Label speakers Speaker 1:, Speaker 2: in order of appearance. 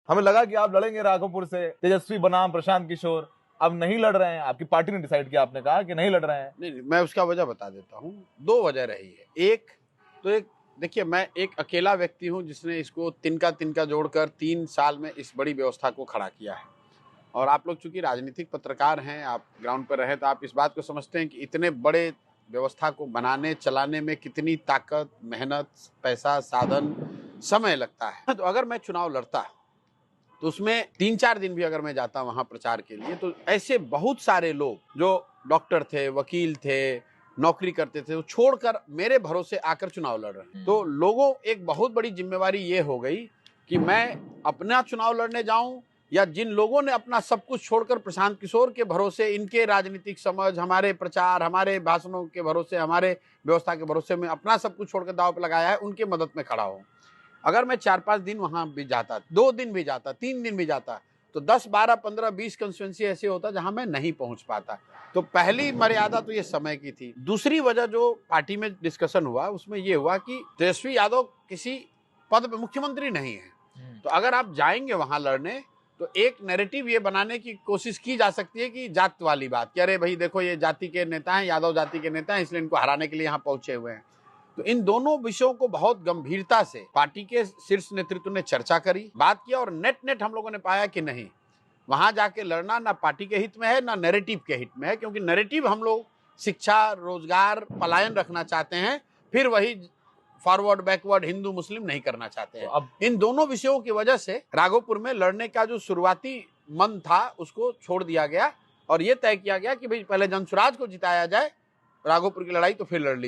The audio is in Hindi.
Speaker 1: हमें लगा कि आप लड़ेंगे राघोपुर से, तेजस्वी बनाम प्रशांत किशोर, अब नहीं लड़ रहे हैं। आपकी पार्टी ने डिसाइड किया, आपने कहा कि नहीं लड़ रहे हैं।
Speaker 2: नहीं, मैं उसका वजह बता देता हूँ। 2 वजह रही है। एक देखिए, मैं एक अकेला व्यक्ति हूँ जिसने इसको तिनका जोड़कर 3 साल में इस बड़ी व्यवस्था को खड़ा किया है। और आप लोग चूंकि राजनीतिक पत्रकार हैं, आप ग्राउंड पर रहे, तो आप इस बात को समझते हैं कि इतने बड़े व्यवस्था को बनाने चलाने में कितनी ताकत, मेहनत, पैसा, साधन, समय लगता है। तो अगर मैं चुनाव लड़ता तो उसमें 3-4 दिन भी अगर मैं जाता वहां प्रचार के लिए, तो ऐसे बहुत सारे लोग जो डॉक्टर थे, वकील थे, नौकरी करते थे, वो छोड़कर मेरे भरोसे आकर चुनाव लड़ रहे हैं। तो लोगों एक बहुत बड़ी जिम्मेवारी ये हो गई कि मैं अपना चुनाव लड़ने जाऊं, या जिन लोगों ने अपना सब कुछ छोड़कर प्रशांत किशोर के भरोसे, इनके राजनीतिक समझ, हमारे प्रचार, हमारे भाषणों के भरोसे, हमारे व्यवस्था के भरोसे में अपना सब कुछ छोड़कर दांव पे लगाया है, उनके मदद में खड़ा हूं। अगर मैं 4-5 दिन वहां भी जाता, 2 दिन भी जाता, 3 दिन भी जाता, तो 10, 12, 15, 20 कंस्टिट्यूएंसी ऐसे होता जहां मैं नहीं पहुंच पाता। तो पहली मर्यादा तो ये समय की थी। दूसरी वजह जो पार्टी में डिस्कशन हुआ, उसमें ये हुआ कि तेजस्वी यादव किसी पद पे मुख्यमंत्री नहीं है। तो अगर आप जाएंगे वहां लड़ने, तो एक नैरेटिव ये बनाने की कोशिश की जा सकती है कि जात वाली बात, कि अरे भाई देखो, ये जाति के नेता हैं, यादव जाति के नेता हैं, इसलिए इनको हराने के लिए यहाँ पहुंचे हुए हैं। तो इन दोनों विषयों को बहुत गंभीरता से पार्टी के शीर्ष नेतृत्व ने चर्चा करी, बात किया, और नेट हम लोगों ने पाया कि नहीं, वहां जाके लड़ना ना पार्टी के हित में है, ना नैरेटिव के हित में है। क्योंकि नैरेटिव हम लोग शिक्षा, रोजगार, पलायन रखना चाहते हैं, फिर वही फॉरवर्ड बैकवर्ड हिंदू मुस्लिम नहीं करना चाहते हैं।
Speaker 1: अब
Speaker 2: इन दोनों विषयों की वजह से राघोपुर में लड़ने का जो शुरुआती मन था उसको छोड़ दिया गया, और ये तय किया गया कि भाई पहले जनसुराज को जिताया जाए, राघोपुर की लड़ाई तो फिर लड़ ली।